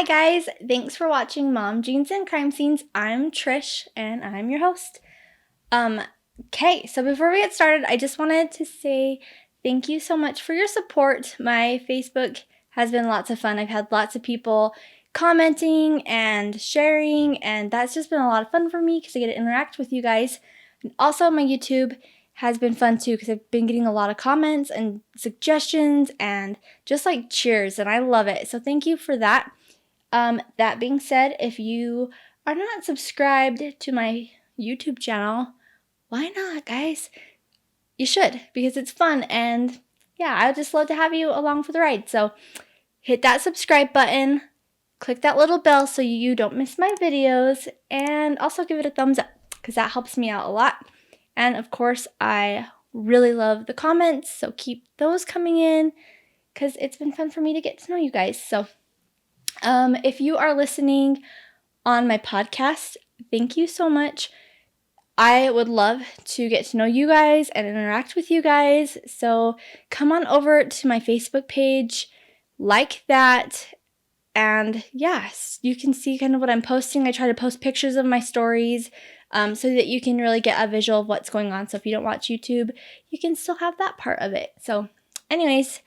guys, thanks for watching Mom Jeans and Crime Scenes. I'm Trish and I'm your host. Okay, so before we get started, I just wanted to say thank you so much for your support. My Facebook has been lots of fun. I've had lots of people commenting and sharing, and that's just been a lot of fun for me because I get to interact with you guys. And also my YouTube has been fun too because I've been getting a lot of comments and suggestions and just like cheers, and I love it. So thank you for that. That being said, if you are not subscribed to my YouTube channel, why not, guys? You should, because it's fun, and yeah, I'd just love to have you along for the ride. So hit that subscribe button, click that little bell so you don't miss my videos, and also give it a thumbs up because that helps me out a lot. And of course, I really love the comments, so keep those coming in because it's been fun for me to get to know you guys. So if you are listening on my podcast, thank you so much. I would love to get to know you guys and interact with you guys. So come on over to my Facebook page, like that, and yes, you can see kind of what I'm posting. I try to post pictures of my stories so that you can really get a visual of what's going on. So if you don't watch YouTube, you can still have that part of it. So anyways,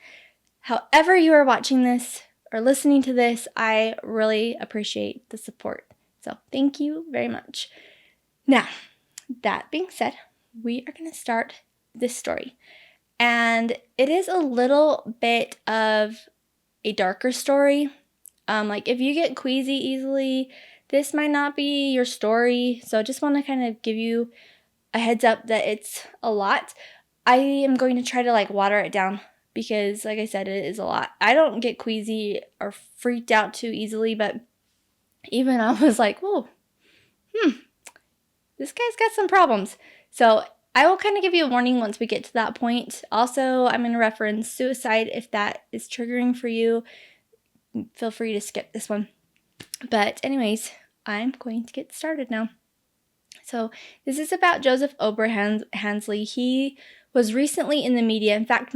however you are watching this or listening to this, I really appreciate the support. So thank you very much. Now, that being said, we are going to start this story. And it is a little bit of a darker story. Like if you get queasy easily, this might not be your story. So I just want to kind of give you a heads up that it's a lot. I am going to try to like water it down because like I said, it is a lot. I don't get queasy or freaked out too easily, but even I was like, whoa, this guy's got some problems. So I will kind of give you a warning once we get to that point. Also, I'm going to reference suicide if that is triggering for you. Feel free to skip this one. But anyways, I'm going to get started now. So this is about Joseph Oberhansley. He was recently in the media. In fact,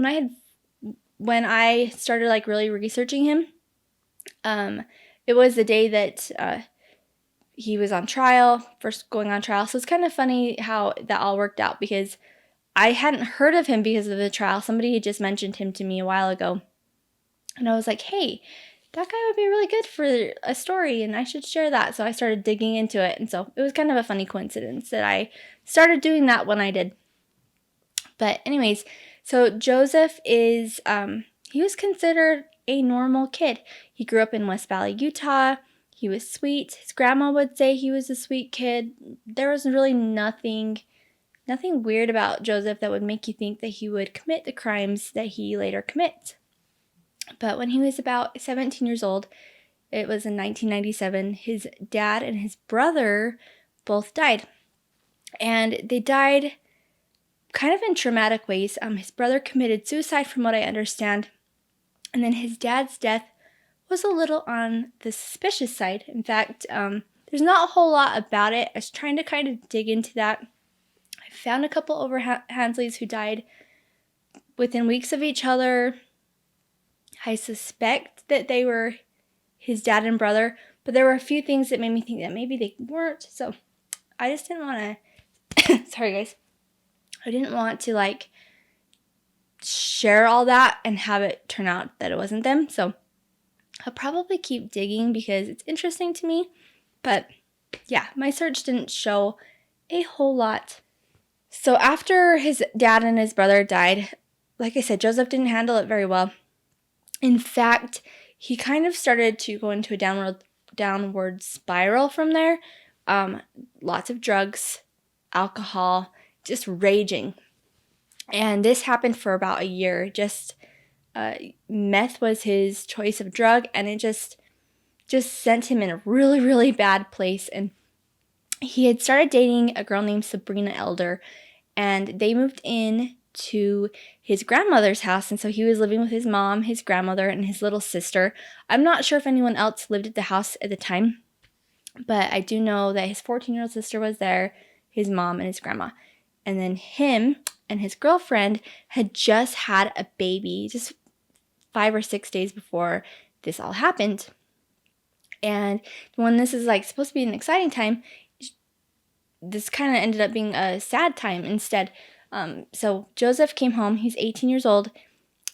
when I started like really researching him, it was the day that he was on trial, first going on trial. So it's kind of funny how that all worked out because I hadn't heard of him because of the trial. Somebody had just mentioned him to me a while ago. And I was like, hey, that guy would be really good for a story and I should share that. So I started digging into it. And so it was kind of a funny coincidence that I started doing that when I did. But anyways, so Joseph is, he was considered a normal kid. He grew up in West Valley, Utah. He was sweet. His grandma would say he was a sweet kid. There was really nothing weird about Joseph that would make you think that he would commit the crimes that he later commits. But when he was about 17 years old, it was in 1997, his dad and his brother both died. And they died kind of in traumatic ways. His brother committed suicide from what I understand. And then his dad's death was a little on the suspicious side. In fact, there's not a whole lot about it. I was trying to kind of dig into that. I found a couple Oberhansleys who died within weeks of each other. I suspect that they were his dad and brother, but there were a few things that made me think that maybe they weren't. So I just didn't want to, sorry guys, I didn't want to like share all that and have it turn out that it wasn't them. So I'll probably keep digging because it's interesting to me. But yeah, my search didn't show a whole lot. So after his dad and his brother died, like I said, Joseph didn't handle it very well. In fact, he kind of started to go into a downward spiral from there. Lots of drugs, alcohol, just raging. And this happened for about a year. Just meth was his choice of drug, and it just sent him in a really, really bad place. And he had started dating a girl named Sabrina Elder, and they moved in to his grandmother's house, and so he was living with his mom, his grandmother, and his little sister. I'm not sure if anyone else lived at the house at the time, but I do know that his 14-year-old sister was there, his mom, and his grandma. And then him and his girlfriend had just had a baby just 5 or 6 days before this all happened. And when this is like supposed to be an exciting time, this kind of ended up being a sad time instead. So Joseph came home. He's 18 years old,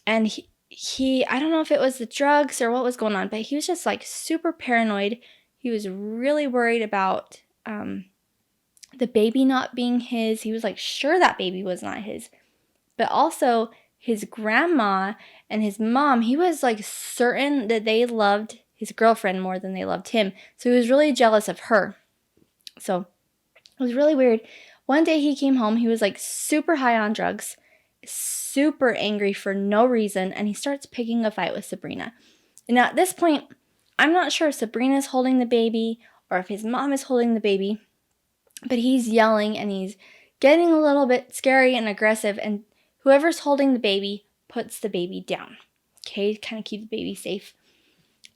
and he I don't know if it was the drugs or what was going on, but he was just like super paranoid. He was really worried about the baby not being his. He was like sure that baby was not his, but also his grandma and his mom, he was like certain that they loved his girlfriend more than they loved him. So he was really jealous of her. So it was really weird. One day he came home, he was like super high on drugs, super angry for no reason, and he starts picking a fight with Sabrina. And now at this point, I'm not sure if Sabrina's holding the baby or if his mom is holding the baby, but he's yelling and he's getting a little bit scary and aggressive, and whoever's holding the baby puts the baby down. Okay, kind of keep the baby safe.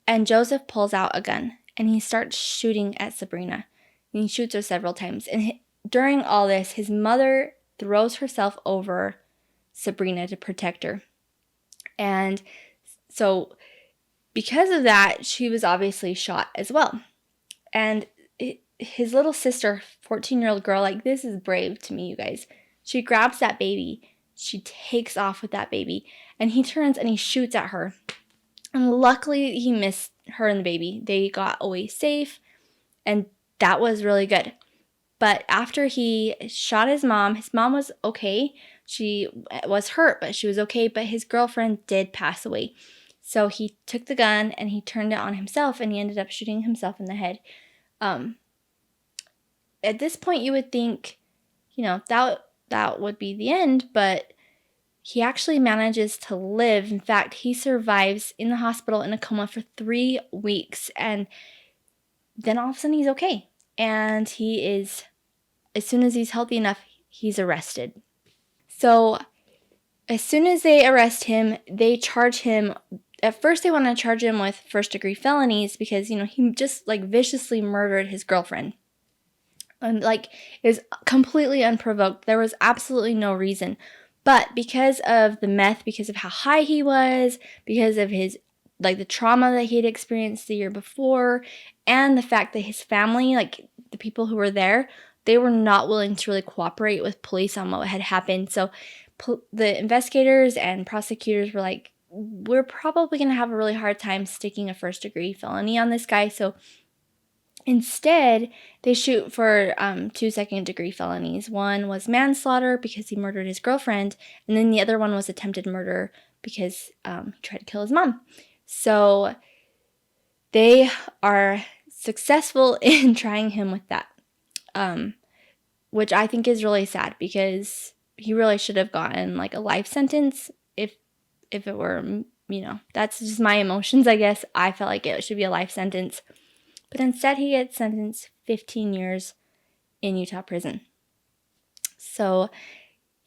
And Joseph pulls out a gun and he starts shooting at Sabrina. And he shoots her several times. And during all this, his mother throws herself over Sabrina to protect her. And so because of that, she was obviously shot as well. And his little sister, 14-year-old girl, like, this is brave to me, you guys. She grabs that baby. She takes off with that baby. And he turns and he shoots at her. And luckily, he missed her and the baby. They got away safe. And that was really good. But after he shot his mom was okay. She was hurt, but she was okay. But his girlfriend did pass away. So he took the gun and he turned it on himself, and he ended up shooting himself in the head. At this point, you would think, that would be the end, but he actually manages to live. In fact, he survives in the hospital in a coma for 3 weeks, and then all of a sudden he's okay. And he is, as soon as he's healthy enough, he's arrested. So as soon as they arrest him, they charge him. At first, they want to charge him with first-degree felonies because, he just like viciously murdered his girlfriend. And like, it was completely unprovoked. There was absolutely no reason. But because of the meth, because of how high he was, because of his, like, the trauma that he had experienced the year before, and the fact that his family, like the people who were there, they were not willing to really cooperate with police on what had happened. So the investigators and prosecutors were like, we're probably going to have a really hard time sticking a first-degree felony on this guy. So instead, they shoot for 2 second-degree felonies. One was manslaughter because he murdered his girlfriend, and then the other one was attempted murder because he tried to kill his mom. So they are successful in trying him with that, which I think is really sad because he really should have gotten like a life sentence if it were, that's just my emotions, I guess. I felt like it should be a life sentence. But instead, he gets sentenced 15 years in Utah prison. So,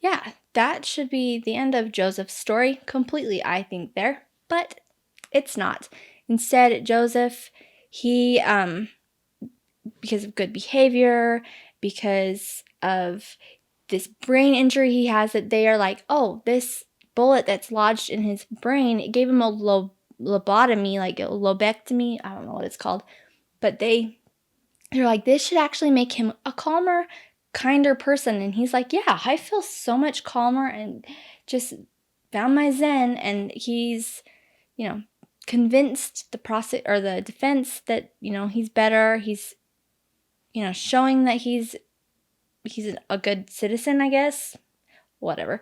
yeah, that should be the end of Joseph's story completely, I think, there. But it's not. Instead, Joseph, he, because of good behavior, because of this brain injury he has, that they are like, oh, this bullet that's lodged in his brain, it gave him a lobotomy, like a lobectomy, I don't know what it's called. But they're like, this should actually make him a calmer, kinder person. And he's like, yeah, I feel so much calmer and just found my zen. And he's, convinced the defense that, he's better. He's, showing that he's a good citizen, I guess. Whatever.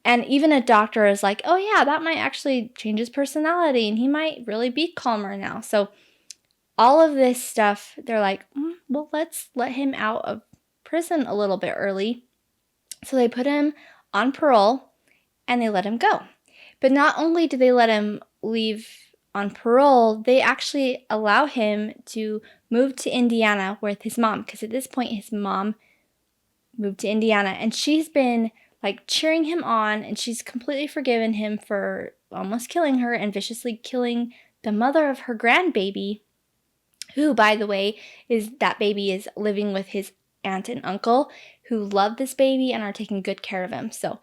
And even a doctor is like, oh yeah, that might actually change his personality and he might really be calmer now. So all of this stuff, they're like, well, let's let him out of prison a little bit early. So they put him on parole and they let him go. But not only do they let him leave on parole, they actually allow him to move to Indiana with his mom. Because at this point, his mom moved to Indiana and she's been like cheering him on, and she's completely forgiven him for almost killing her and viciously killing the mother of her grandbaby, who, by the way, that baby is living with his aunt and uncle who love this baby and are taking good care of him. So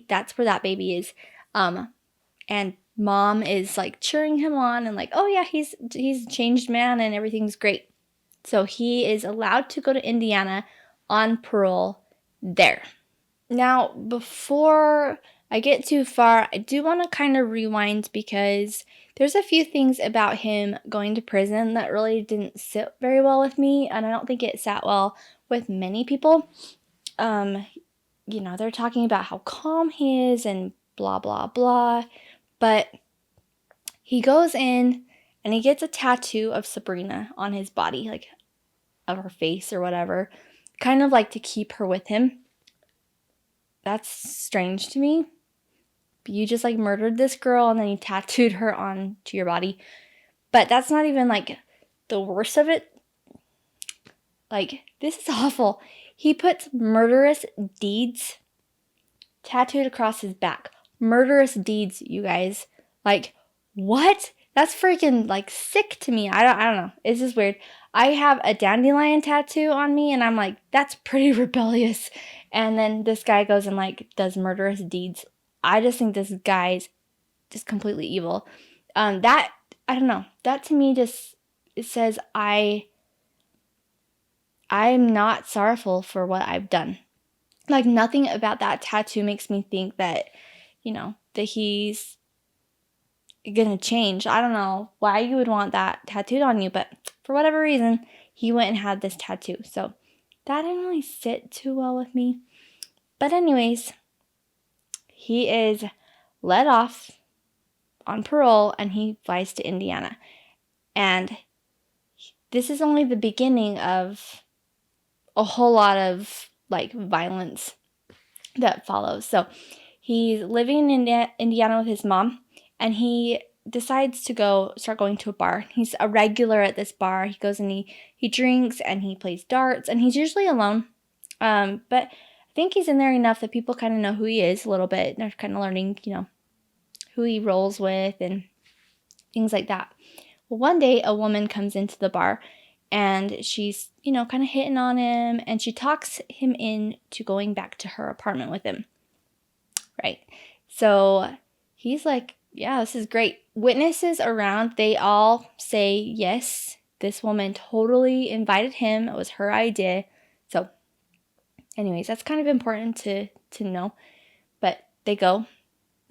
that's where that baby is. And mom is like cheering him on and like, oh yeah, he's a changed man and everything's great. So he is allowed to go to Indiana on parole there. Now, before I get too far, I do want to kind of rewind because there's a few things about him going to prison that really didn't sit very well with me, and I don't think it sat well with many people. They're talking about how calm he is and blah, blah, blah, but he goes in and he gets a tattoo of Sabrina on his body, like of her face or whatever, kind of like to keep her with him. That's strange to me. You just like murdered this girl and then you tattooed her onto your body. But that's not even like the worst of it. Like, this is awful. He puts murderous deeds tattooed across his back. Murderous deeds, you guys. Like, what? That's freaking like sick to me. I don't know. It's just weird. I have a dandelion tattoo on me and I'm like, that's pretty rebellious. And then this guy goes and like does murderous deeds. I just think this guy's just completely evil. That, I don't know. That to me just, it says I'm not sorrowful for what I've done. Like, nothing about that tattoo makes me think that, that he's gonna change. I don't know why you would want that tattooed on you, but for whatever reason, he went and had this tattoo. So that didn't really sit too well with me. But anyways, he is let off on parole and he flies to Indiana. And this is only the beginning of a whole lot of like violence that follows. So he's living in Indiana with his mom, and he decides to start going to a bar. He's a regular at this bar. He goes and he drinks and he plays darts, and he's usually alone. But I think he's in there enough that people kind of know who he is a little bit. They're kind of learning, who he rolls with and things like that. Well, one day a woman comes into the bar and she's, kind of hitting on him, and she talks him into going back to her apartment with him. Right. So he's like, yeah, this is great. Witnesses around, they all say, yes, this woman totally invited him. It was her idea. So anyways, that's kind of important to know. But they go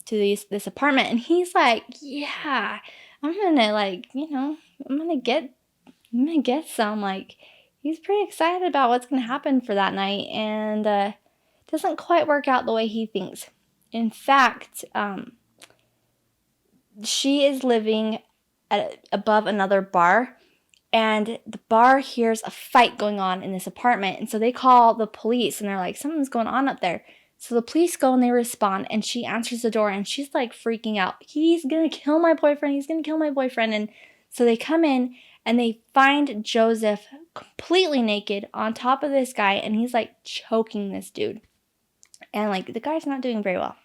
to this apartment, and he's like, yeah, I'm gonna like, I'm gonna get some. Like, he's pretty excited about what's gonna happen for that night, and doesn't quite work out the way he thinks. In fact, she is living above another bar, and the bar hears a fight going on in this apartment, and so they call the police, and they're like, something's going on up there. So the police go and they respond, and she answers the door, and she's like freaking out. He's gonna kill my boyfriend. He's gonna kill my boyfriend. And so they come in and they find Joseph completely naked on top of this guy, and he's like choking this dude. And like the guy's not doing very well.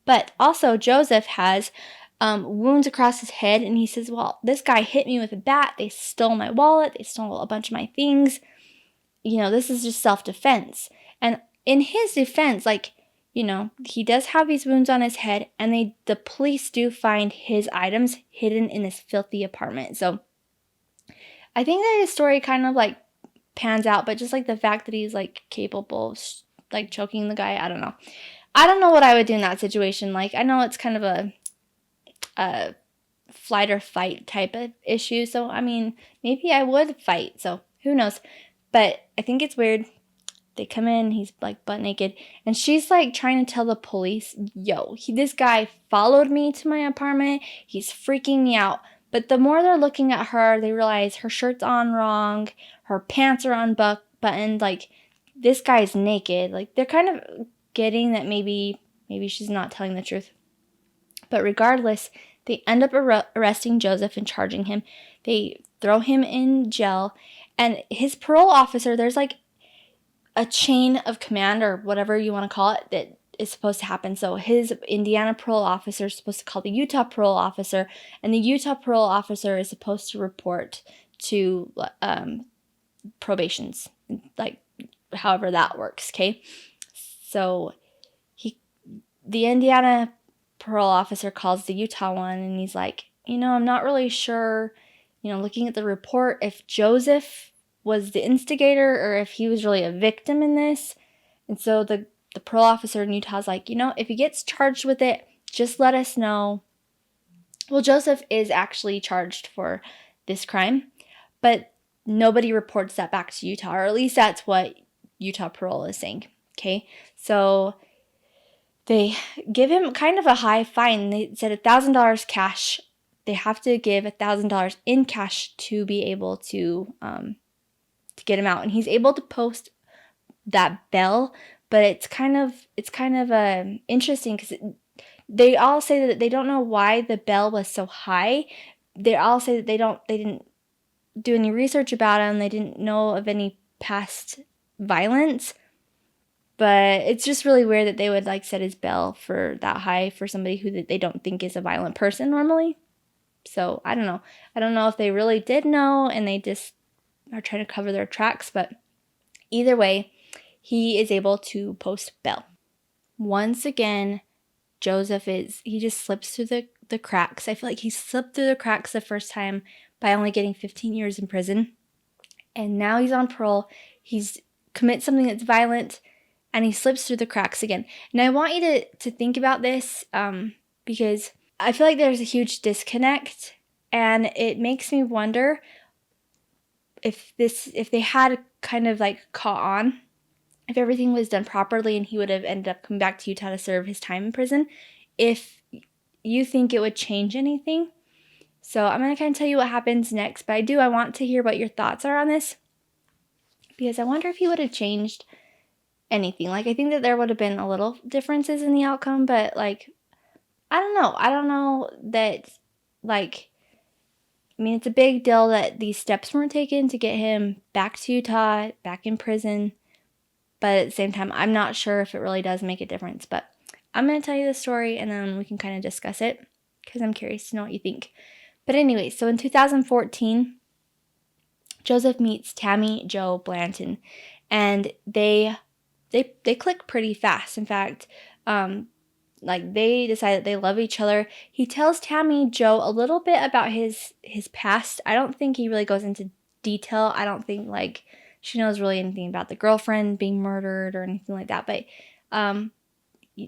But also Joseph has wounds across his head, and he says, well, this guy hit me with a bat. They stole my wallet. They stole a bunch of my things. This is just self-defense. And in his defense, like, he does have these wounds on his head, and the police do find his items hidden in this filthy apartment. So I think that his story kind of like pans out, but just like the fact that he's like capable of like choking the guy, I don't know. I don't know what I would do in that situation. Like, I know it's kind of a flight or fight type of issue. So, I mean, maybe I would fight. So, who knows? But I think it's weird. They come in, he's like butt naked, and she's like trying to tell the police, yo, this guy followed me to my apartment. He's freaking me out. But the more they're looking at her, they realize her shirt's on wrong. Her pants are unbuttoned. Like, this guy's naked. Like, they're kind of getting that maybe she's not telling the truth. But regardless, they end up arresting Joseph and charging him. They throw him in jail, and his parole officer, there's like a chain of command or whatever you want to call it that is supposed to happen. So his Indiana parole officer is supposed to call the Utah parole officer, and the Utah parole officer is supposed to report to probations, like however that works, okay? So the Indiana parole officer calls the Utah one, and he's like, I'm not really sure, looking at the report, if Joseph was the instigator or if he was really a victim in this. And so the parole officer in Utah's like, if he gets charged with it, just let us know. Well, Joseph is actually charged for this crime, but nobody reports that back to Utah, or at least that's what Utah parole is saying. Okay, so they give him kind of a high fine. They said $1,000 cash. They have to give $1,000 in cash to be able to get him out, and he's able to post that bail. But it's kind of interesting because they all say that they don't know why the bail was so high. They all say that they didn't do any research about him. They didn't know of any past violence. But it's just really weird that they would set his bail for that high for somebody who they don't think is a violent person normally. So I don't know. I don't know if they really did know and they just are trying to cover their tracks. But either way, he is able to post bail. Once again, Joseph he just slips through the cracks. I feel like he slipped through the cracks the first time by only getting 15 years in prison. And now he's on parole. He's commits something that's violent, and he slips through the cracks again. And I want you to think about this because I feel like there's a huge disconnect, and it makes me wonder if they had kind of caught on, if everything was done properly and he would have ended up coming back to Utah to serve his time in prison, if you think it would change anything. So I'm going to kind of tell you what happens next, but I want to hear what your thoughts are on this, because I wonder if he would have changed anything. I think that there would have been a little differences in the outcome, but I don't know. I don't know that, it's a big deal that these steps weren't taken to get him back to Utah, back in prison. But at the same time, I'm not sure if it really does make a difference. But I'm going to tell you the story, and then we can kind of discuss it, because I'm curious to know what you think. But anyway, so in 2014, Joseph meets Tammy Jo Blanton, and they click pretty fast. In fact, they decide that they love each other. He tells Tammy Jo a little bit about his past. I don't think he really goes into detail. I don't think she knows really anything about the girlfriend being murdered or anything like that. But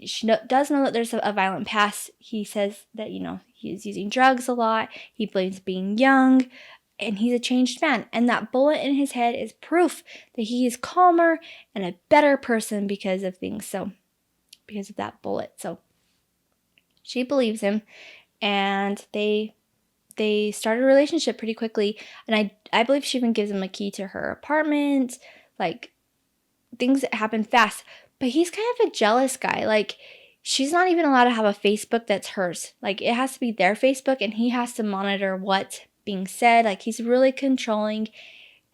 she does know that there's a violent past. He says that he's using drugs a lot. He blames being young. And he's a changed man. And that bullet in his head is proof that he is calmer and a better person because of things. So, because of that bullet. So, she believes him. And they start a relationship pretty quickly. And I believe she even gives him a key to her apartment. Things that happen fast. But he's kind of a jealous guy. She's not even allowed to have a Facebook that's hers. It has to be their Facebook. And he has to monitor what's being said. He's really controlling,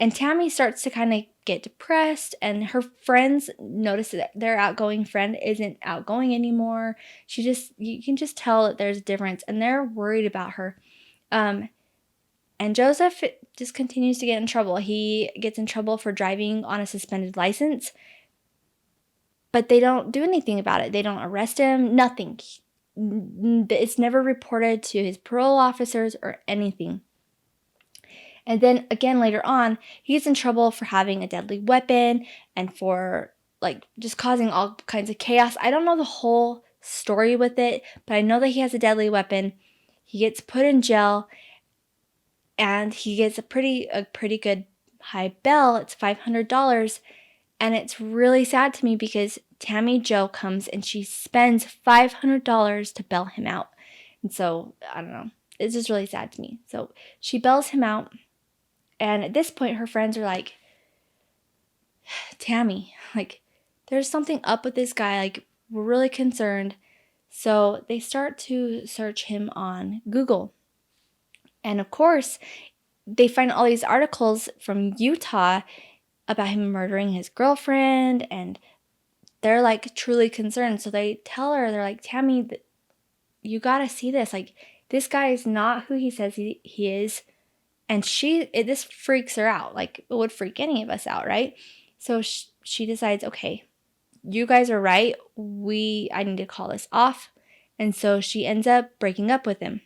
and Tammy starts to kind of get depressed, and her friends notice that their outgoing friend isn't outgoing anymore. You can just tell that there's a difference, and they're worried about her. And Joseph just continues to get in trouble. He gets in trouble for driving on a suspended license, but they don't do anything about it. They don't arrest him, nothing. It's never reported to his parole officers or anything. And then again later on, he gets in trouble for having a deadly weapon and for just causing all kinds of chaos. I don't know the whole story with it, but I know that he has a deadly weapon. He gets put in jail, and he gets a pretty good high bail. It's $500, and it's really sad to me because Tammy Jo comes and she spends $500 to bail him out. And so I don't know. It's just really sad to me. So she bails him out. And at this point, her friends are like, Tammy, there's something up with this guy. We're really concerned. So they start to search him on Google. And of course, they find all these articles from Utah about him murdering his girlfriend. And they're truly concerned. So they tell her, they're like, Tammy, you got to see this. This guy is not who he says he is. And this freaks her out. It would freak any of us out, right? So she decides, okay, you guys are right. I need to call this off. And so she ends up breaking up with him.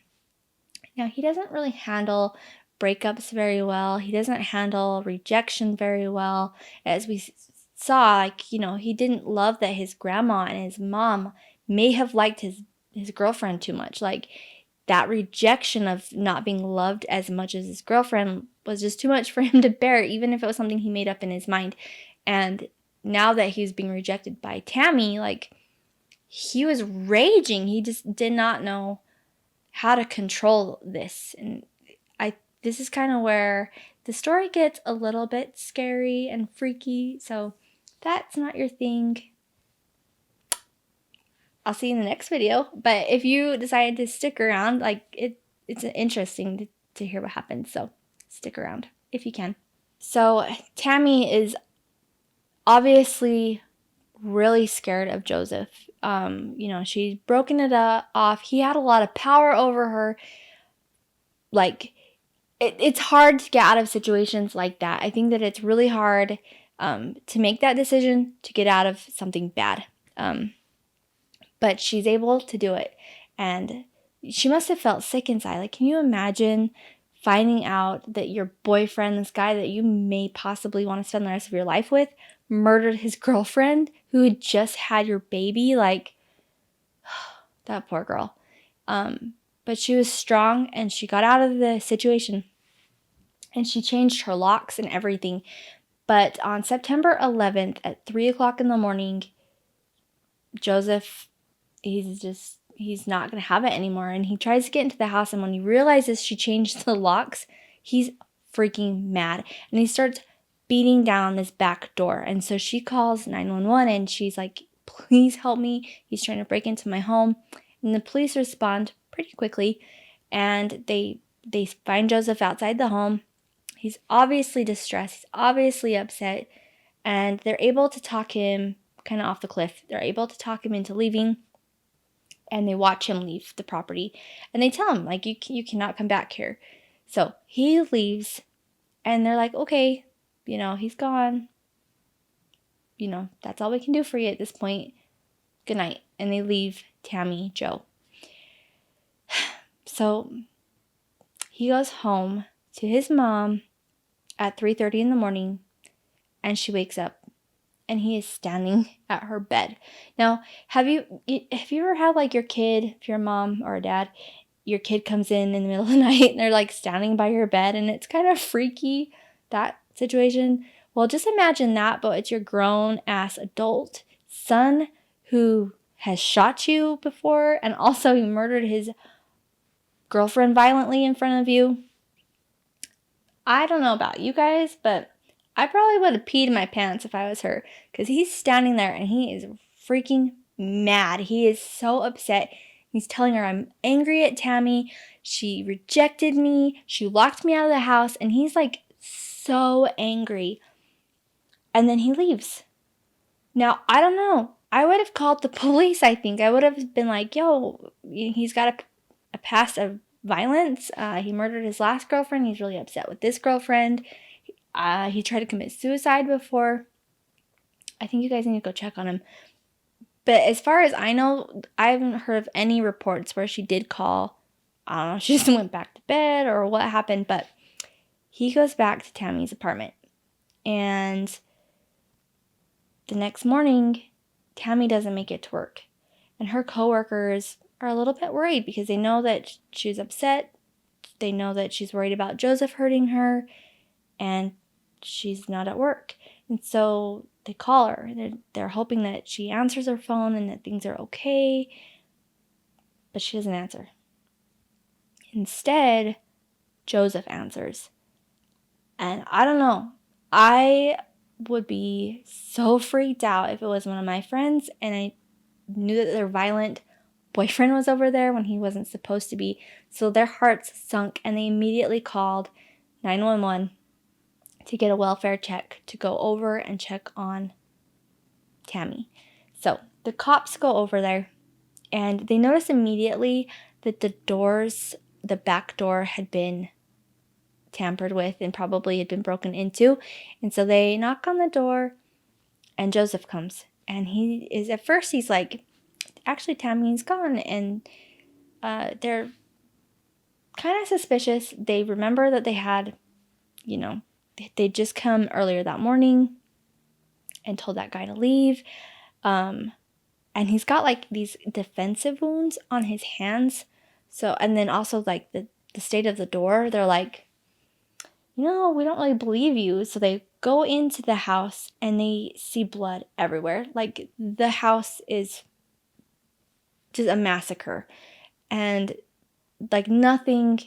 Now, he doesn't really handle breakups very well. He doesn't handle rejection very well. As we saw, like, he didn't love that his grandma and his mom may have liked his girlfriend too much. Like, that rejection of not being loved as much as his girlfriend was just too much for him to bear, even if it was something he made up in his mind. And now that he's being rejected by Tammy, like, he was raging. He just did not know how to control this. And this is kind of where the story gets a little bit scary and freaky. So that's not your thing. I'll see you in the next video. But if you decide to stick around, like, it's interesting to hear what happens. So stick around if you can. So Tammy is obviously really scared of Joseph. She's broken it off. He had a lot of power over her. Like, it's hard to get out of situations like that. I think that it's really hard to make that decision to get out of something bad. But she's able to do it. And she must have felt sick inside. Like, can you imagine finding out that your boyfriend, this guy that you may possibly want to spend the rest of your life with, murdered his girlfriend who had just had your baby? Like, that poor girl. But she was strong and she got out of the situation. And she changed her locks and everything. But on September 11th at 3 o'clock in the morning, Joseph, he's not going to have it anymore. And he tries to get into the house. And when he realizes she changed the locks, he's freaking mad. And he starts beating down this back door. And so she calls 911 and she's like, please help me. He's trying to break into my home. And the police respond pretty quickly. And they find Joseph outside the home. He's obviously distressed. He's obviously upset. And they're able to talk him kind of off the cliff. They're able to talk him into leaving. And they watch him leave the property. And they tell him, like, you cannot come back here. So he leaves. And they're like, okay, he's gone. That's all we can do for you at this point. Good night. And they leave Tammy, Joe. So he goes home to his mom at 3:30 in the morning, and she wakes up, and he is standing at her bed. Now, have you ever had, like, your kid, if you're a mom or a dad, your kid comes in the middle of the night, and they're, like, standing by your bed, and it's kind of freaky, that situation? Well, just imagine that, but it's your grown-ass adult son who has shot you before, and also he murdered his girlfriend violently in front of you. I don't know about you guys, but I probably would have peed my pants if I was her, because he's standing there and he is freaking mad. He is so upset. He's telling her, I'm angry at Tammy. She rejected me. She locked me out of the house. And he's, like, so angry. And then he leaves. Now, I don't know. I would have called the police, I think. I would have been like, yo, he's got a past of violence. He murdered his last girlfriend. He's really upset with this girlfriend. He tried to commit suicide before. I think you guys need to go check on him. But as far as I know, I haven't heard of any reports where she did call. I don't know, she just went back to bed or what happened. But he goes back to Tammy's apartment. And the next morning, Tammy doesn't make it to work. And her coworkers are a little bit worried because they know that she's upset. They know that she's worried about Joseph hurting her. And she's not at work. And so they call her. They're hoping that she answers her phone and that things are okay. But she doesn't answer. Instead, Joseph answers. And I don't know. I would be so freaked out if it was one of my friends and I knew that their violent boyfriend was over there when he wasn't supposed to be. So their hearts sunk and they immediately called 911 to get a welfare check to go over and check on Tammy. So the cops go over there and they notice immediately that the back door had been tampered with and probably had been broken into. And so they knock on the door and Joseph comes. And at first he's like, actually Tammy's gone, and they're kind of suspicious. They remember that they had, they'd just come earlier that morning and told that guy to leave. And he's got like these defensive wounds on his hands. So, and then also like the state of the door, they're like, we don't really believe you. So they go into the house and they see blood everywhere. Like the house is just a massacre. And like nothing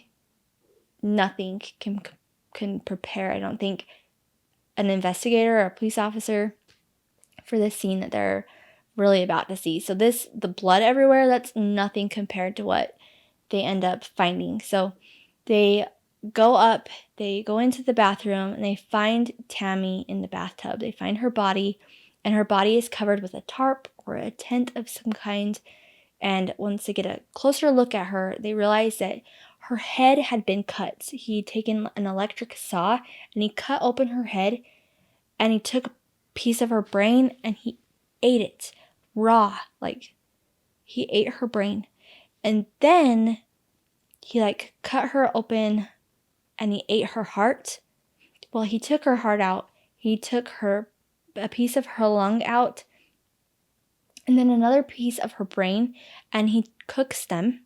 can prepare, I don't think, an investigator or a police officer for this scene that they're really about to see. So the blood everywhere, that's nothing compared to what they end up finding. So they go into the bathroom, and they find Tammy in the bathtub. They find her body, and her body is covered with a tarp or a tent of some kind. And once they get a closer look at her, they realize that her head had been cut. He'd taken an electric saw, and he cut open her head, and he took a piece of her brain, and he ate it raw. Like, he ate her brain. And then he like cut her open, and he ate her heart. Well, he took her heart out. He took a piece of her lung out, and then another piece of her brain, and he cooks them.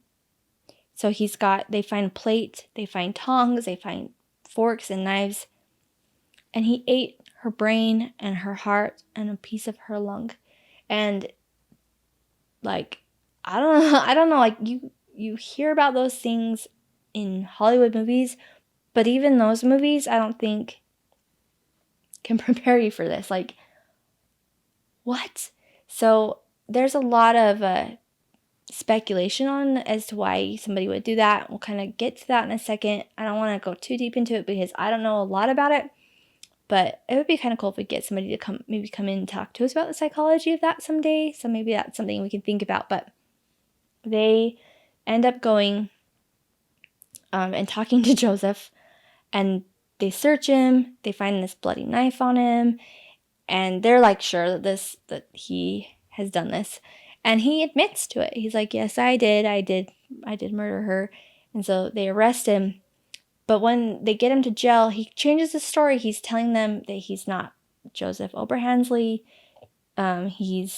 So they find a plate, they find tongs, they find forks and knives, and he ate her brain and her heart and a piece of her lung. And like, I don't know, like you hear about those things in Hollywood movies, but even those movies, I don't think can prepare you for this. Like, what? So there's a lot of speculation on as to why somebody would do that. We'll kind of get to that in a second. I don't want to go too deep into it because I don't know a lot about it, but it would be kind of cool if we get somebody to come in and talk to us about the psychology of that someday. So maybe that's something we can think about. But they end up going and talking to Joseph, and they search him. They find this bloody knife on him, and they're like sure that he has done this. And he admits to it. He's like, yes, I did murder her. And so they arrest him. But when they get him to jail, he changes the story. He's telling them that he's not Joseph Oberhansley. He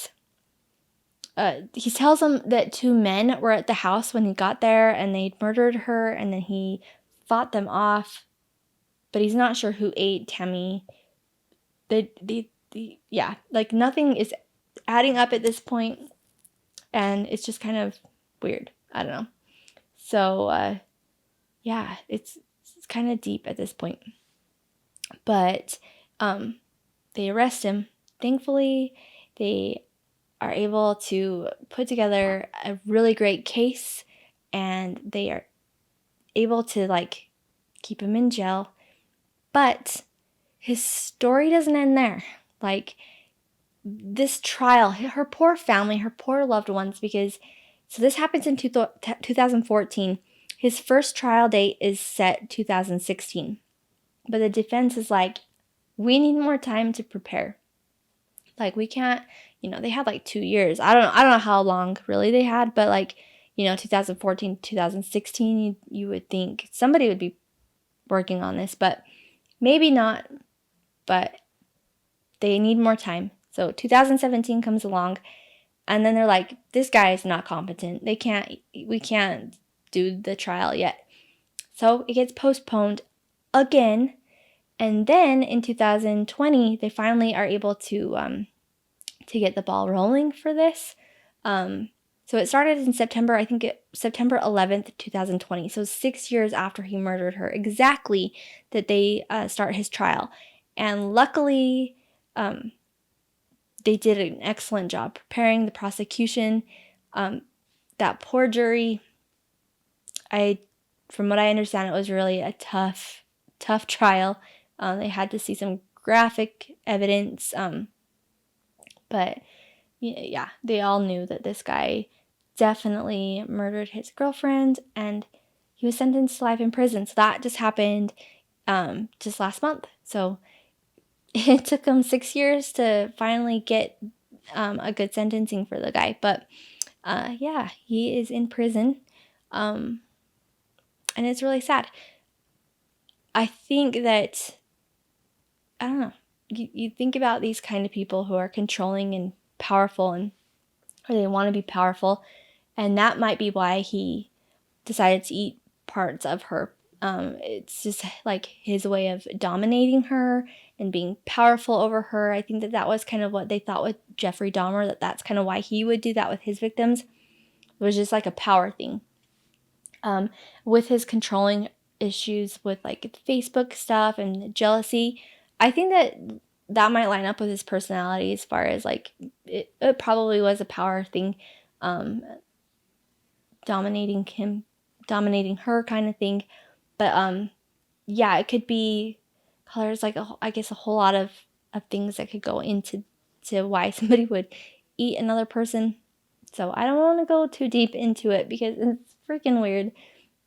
tells them that 2 men were at the house when he got there, and they'd murdered her, and then he fought them off. But he's not sure who ate Tammy. Yeah, like nothing is adding up at this point. And it's just kind of weird. I don't know. So, yeah, it's kind of deep at this point. But they arrest him. Thankfully, they are able to put together a really great case, and they are able to, like, keep him in jail. But his story doesn't end there. Like, this trial, her poor family, her poor loved ones, because so this happens in 2014. His first trial date is set 2016. But the defense is like, we need more time to prepare. Like, we can't, they had like 2 years. I don't know how long really they had, but like, 2014, 2016, you would think somebody would be working on this, but maybe not. But they need more time. So 2017 comes along, and then they're like, this guy is not competent. We can't do the trial yet. So it gets postponed again. And then in 2020, they finally are able to get the ball rolling for this. So it started in September 11th, 2020. So 6 years after he murdered her, exactly, that they start his trial. And luckily, they did an excellent job preparing the prosecution. That poor jury, from what I understand, it was really a tough trial. They had to see some graphic evidence. But yeah, they all knew that this guy definitely murdered his girlfriend, and he was sentenced to life in prison. So that just happened just last month. So it took him 6 years to finally get a good sentencing for the guy. But yeah, he is in prison. And it's really sad. I think that, I don't know, you think about these kind of people who are controlling and powerful, and or they want to be powerful, and that might be why he decided to eat parts of her. It's just like his way of dominating her and being powerful over her. I think that that was kind of what they thought with Jeffrey Dahmer, that that's kind of why he would do that with his victims. It was just like a power thing. With his controlling issues with like Facebook stuff and jealousy, I think that that might line up with his personality as far as like it probably was a power thing, dominating him, dominating her kind of thing. But yeah, it could be colors, like I guess a whole lot of things that could go into why somebody would eat another person. So I don't want to go too deep into it because it's freaking weird.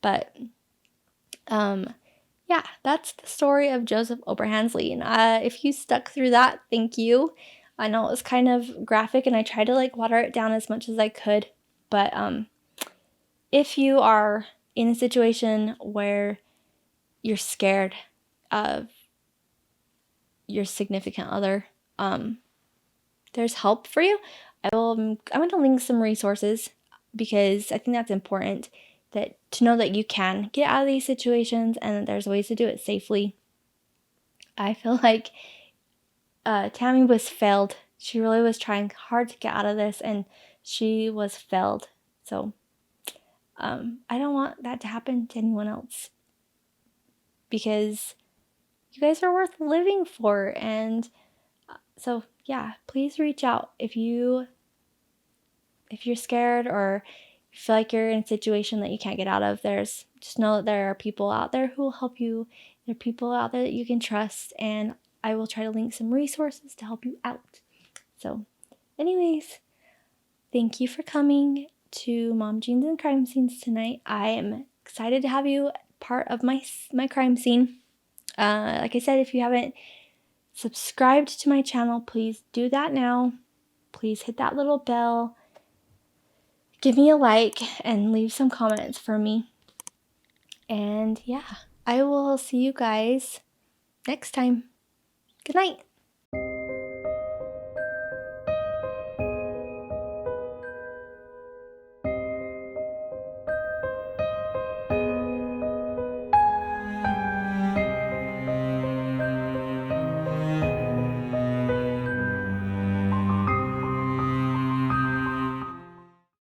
But yeah, that's the story of Joseph Oberhansley. And if you stuck through that, thank you. I know it was kind of graphic, and I tried to like water it down as much as I could. But if you are in a situation where you're scared of your significant other, there's help for you. I'm going to link some resources because I think that's important, that to know that you can get out of these situations and that there's ways to do it safely. I feel like Tammy was failed. She really was trying hard to get out of this, and she was failed. So I don't want that to happen to anyone else, because you guys are worth living for. And so yeah, please reach out if you're scared or you feel like you're in a situation that you can't get out of. Just know that there are people out there who will help you. There are people out there that you can trust, and I will try to link some resources to help you out. So anyways, thank you for coming to Mom Jeans and Crime Scenes tonight. I am excited to have you part of my crime scene. Like I said, if you haven't subscribed to my channel, please do that now. Please hit that little bell. Give me a like and leave some comments for me. And yeah, I will see you guys next time. Good night.